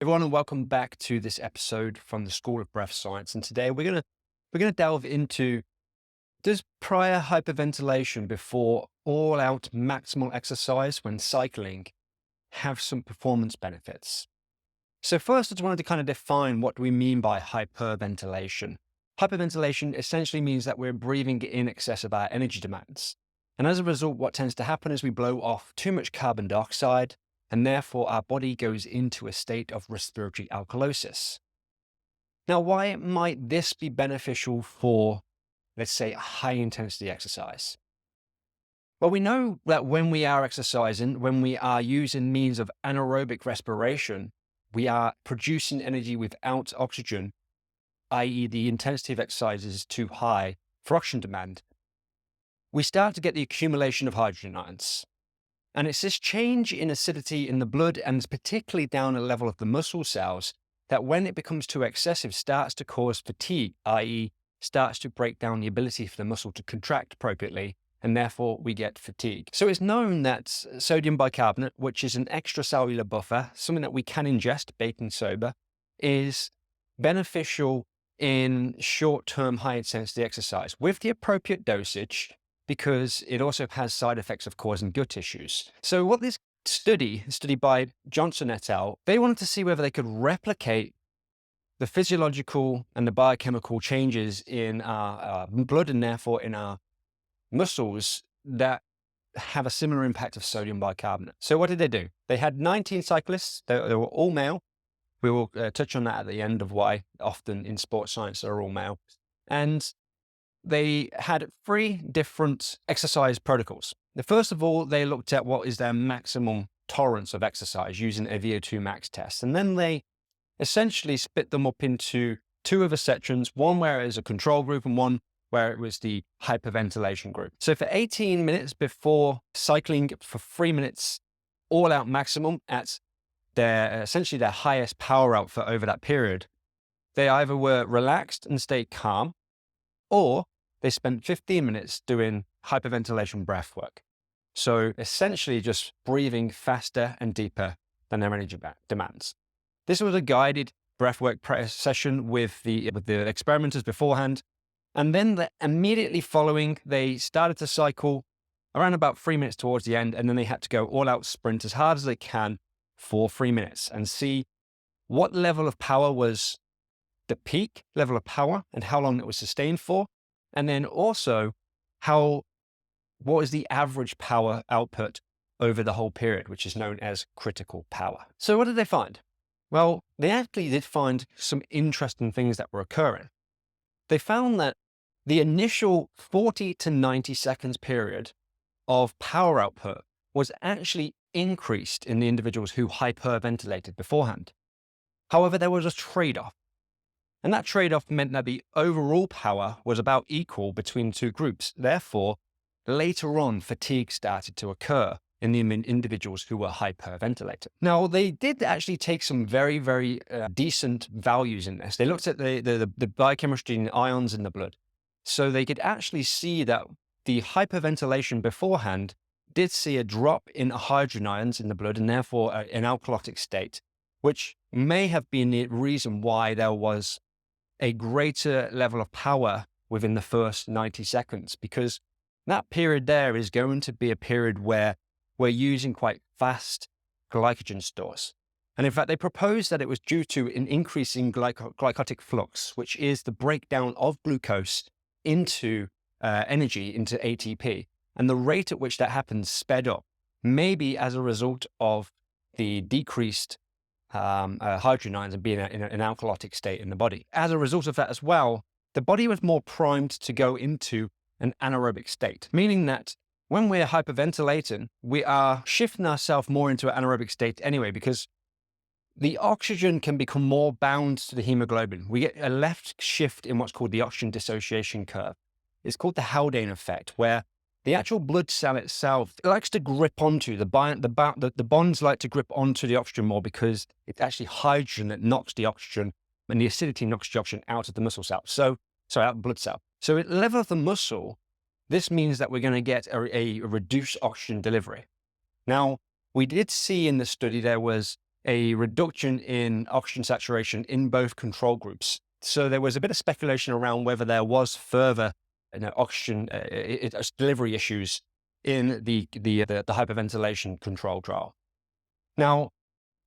Everyone, and welcome back to this episode from the School of Breath Science. And today we're gonna delve into, does prior hyperventilation before all-out maximal exercise when cycling have some performance benefits? So first, I just wanted to kind of define what we mean by hyperventilation. Hyperventilation essentially means that we're breathing in excess of our energy demands. And as a result, what tends to happen is we blow off too much carbon dioxide, and therefore our body goes into a state of respiratory alkalosis. Now, why might this be beneficial for, let's say, a high intensity exercise? Well, we know that when we are exercising, when we are using means of anaerobic respiration, we are producing energy without oxygen, i.e. the intensity of exercise is too high for oxygen demand. We start to get the accumulation of hydrogen ions. And it's this change in acidity in the blood, and particularly down a level of the muscle cells, that when it becomes too excessive starts to cause fatigue, i.e. starts to break down the ability for the muscle to contract appropriately, and therefore we get fatigue. So it's known that sodium bicarbonate, which is an extracellular buffer, something that we can ingest, baking soda, is beneficial in short-term high-intensity exercise with the appropriate dosage, because it also has side effects of causing gut issues. So what this study by Johnson et al., they wanted to see whether they could replicate the physiological and the biochemical changes in our blood and therefore in our muscles that have a similar impact of sodium bicarbonate. So what did they do? They had 19 cyclists. They were all male. We will touch on that at the end of why often in sports science they're all male. And they had 3 different exercise protocols. First of all, they looked at what is their maximum tolerance of exercise using a VO2 max test. And then they essentially split them up into 2 other sections, one where it was a control group and one where it was the hyperventilation group. So for 18 minutes before cycling, for 3 minutes, all out maximum at essentially their highest power output over that period, they either were relaxed and stayed calm, or they spent 15 minutes doing hyperventilation breath work. So essentially just breathing faster and deeper than their energy demands. This was a guided breathwork session with the experimenters beforehand. And then immediately following, they started to cycle around about 3 minutes towards the end. And then they had to go all out sprint as hard as they can for 3 minutes and see what level of power was the peak level of power and how long it was sustained for. And then also what was the average power output over the whole period, which is known as critical power. So what did they find? Well, they actually did find some interesting things that were occurring. They found that the initial 40 to 90 seconds period of power output was actually increased in the individuals who hyperventilated beforehand. However, there was a trade-off. And that trade-off meant that the overall power was about equal between the 2 groups. Therefore, later on, fatigue started to occur in the individuals who were hyperventilating. Now, they did actually take some very, very decent values in this. They looked at the biochemistry and ions in the blood. So they could actually see that the hyperventilation beforehand did see a drop in hydrogen ions in the blood and therefore an alkalotic state, which may have been the reason why there was a greater level of power within the first 90 seconds, because that period there is going to be a period where we're using quite fast glycogen stores. And in fact, they proposed that it was due to an increase in glycotic flux, which is the breakdown of glucose into energy, into ATP. And the rate at which that happens sped up, maybe as a result of the decreased hydrogen ions and being in an alkalotic state in the body. As a result of that as well, the body was more primed to go into an anaerobic state, meaning that when we're hyperventilating, we are shifting ourselves more into an anaerobic state anyway, because the oxygen can become more bound to the hemoglobin. We get a left shift in what's called the oxygen dissociation curve. It's called the Haldane effect, where the actual blood cell itself likes to grip onto the bonds like to grip onto the oxygen more, because it's actually hydrogen that knocks the oxygen, and the acidity knocks the oxygen out of the muscle cell. Out of the blood cell. So at the level of the muscle, this means that we're going to get a reduced oxygen delivery. Now, we did see in the study there was a reduction in oxygen saturation in both control groups. So there was a bit of speculation around whether there was further oxygen delivery issues in the hyperventilation control trial. Now,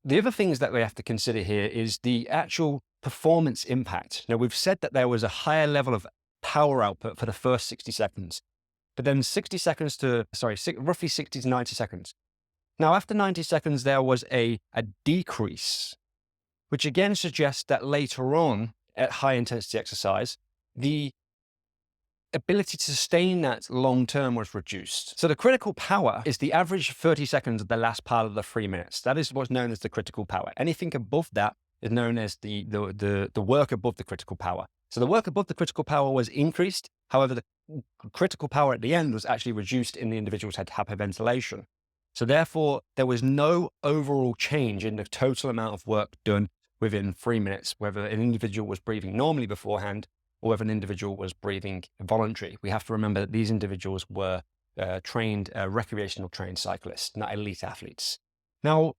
the other things that we have to consider here is the actual performance impact. Now, we've said that there was a higher level of power output for the first 60 seconds, but then roughly 60 to 90 seconds. Now, after 90 seconds, there was a decrease, which again suggests that later on at high intensity exercise, the ability to sustain that long term was reduced. So the critical power is the average 30 seconds of the last part of the 3 minutes. That is what's known as the critical power. Anything above that is known as the work above the critical power. So the work above the critical power was increased. However, the critical power at the end was actually reduced in the individuals who had hyperventilation. So therefore, there was no overall change in the total amount of work done within 3 minutes, whether an individual was breathing normally beforehand or whether an individual was breathing voluntary. We have to remember that these individuals were recreational trained cyclists, not elite athletes. Now,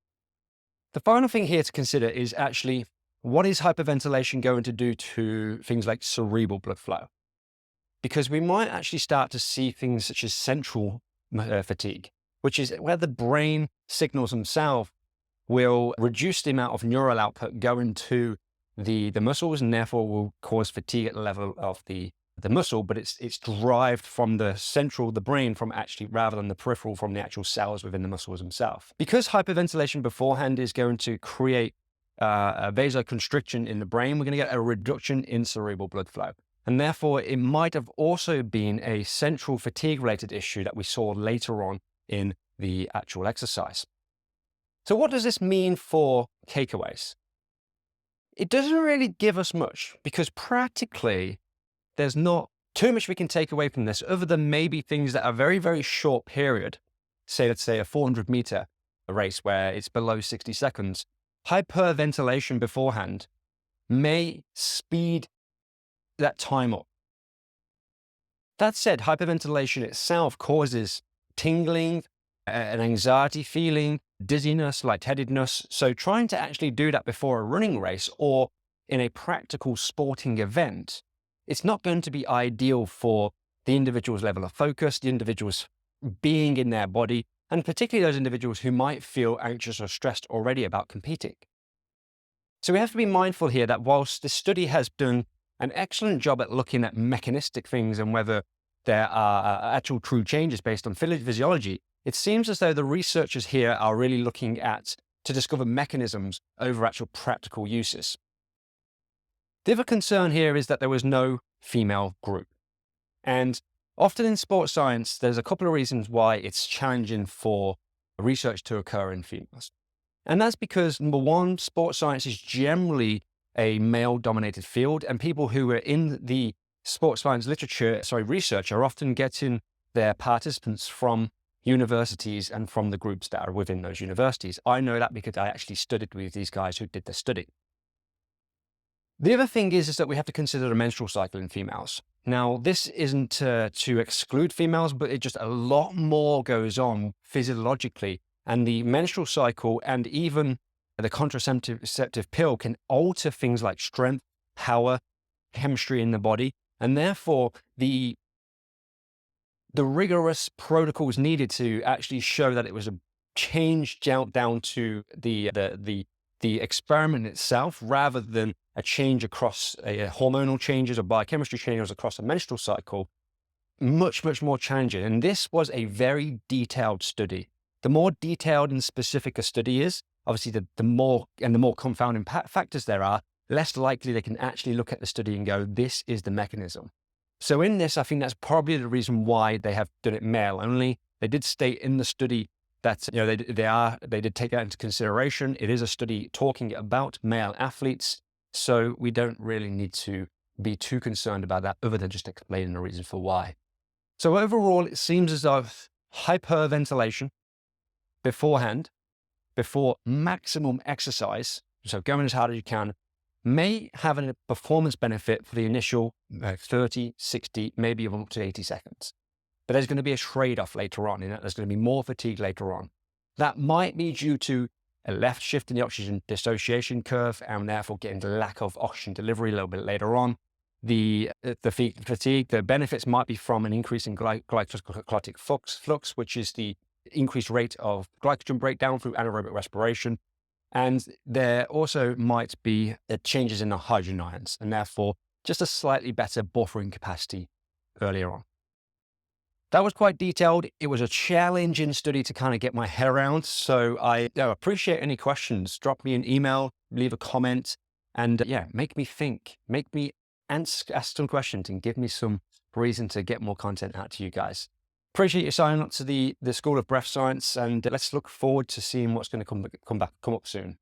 the final thing here to consider is actually, what is hyperventilation going to do to things like cerebral blood flow? Because we might actually start to see things such as central fatigue, which is where the brain signals themselves will reduce the amount of neural output going to the muscles, and therefore will cause fatigue at the level of the muscle, but it's derived from the brain from actually, rather than the peripheral, from the actual cells within the muscles themselves. Because hyperventilation beforehand is going to create a vasoconstriction in the brain, we're going to get a reduction in cerebral blood flow. And therefore, it might have also been a central fatigue-related issue that we saw later on in the actual exercise. So what does this mean for takeaways? It doesn't really give us much, because practically there's not too much we can take away from this, other than maybe things that are very, very short period. Let's say a 400-meter race where it's below 60 seconds. Hyperventilation beforehand may speed that time up. That said, hyperventilation itself causes tingling, an anxiety feeling, dizziness, lightheadedness. So trying to actually do that before a running race or in a practical sporting event, it's not going to be ideal for the individual's level of focus, the individual's being in their body, and particularly those individuals who might feel anxious or stressed already about competing. So we have to be mindful here that whilst this study has done an excellent job at looking at mechanistic things and whether there are actual true changes based on physiology, it seems as though the researchers here are really looking to discover mechanisms over actual practical uses. The other concern here is that there was no female group. And often in sports science, there's a couple of reasons why it's challenging for research to occur in females. And that's because, number one, sports science is generally a male-dominated field, and people who are in the sports science research are often getting their participants from universities and from the groups that are within those universities. I know that because I actually studied with these guys who did the study. The other thing is that we have to consider the menstrual cycle in females. Now, this isn't to exclude females, but a lot more goes on physiologically, and the menstrual cycle and even the contraceptive pill can alter things like strength, power, chemistry in the body, and therefore the rigorous protocols needed to actually show that it was a change down to the experiment itself, rather than a change across hormonal changes or biochemistry changes across a menstrual cycle, much, much more challenging. And this was a very detailed study. The more detailed and specific a study is, obviously the more confounding factors there are, less likely they can actually look at the study and go, this is the mechanism. So in this, I think that's probably the reason why they have done it male only. They did state in the study that they did take that into consideration. It is a study talking about male athletes, so we don't really need to be too concerned about that, other than just explaining the reason for why. So overall, it seems as though hyperventilation beforehand, before maximum exercise, so going as hard as you can, may have a performance benefit for the initial 30, 60, maybe even up to 80 seconds. But there's going to be a trade-off later on, in that there's going to be more fatigue later on. That might be due to a left shift in the oxygen dissociation curve, and therefore getting the lack of oxygen delivery a little bit later on. The fatigue, the benefits might be from an increase in glycolytic flux, which is the increased rate of glycogen breakdown through anaerobic respiration. And there also might be changes in the hydrogen ions, and therefore just a slightly better buffering capacity earlier on. That was quite detailed. It was a challenging study to kind of get my head around. So I appreciate any questions. Drop me an email, leave a comment, and make me think, make me ask some questions and give me some reason to get more content out to you guys. Appreciate you signing up to the School of Breath Science, and let's look forward to seeing what's going to come up soon.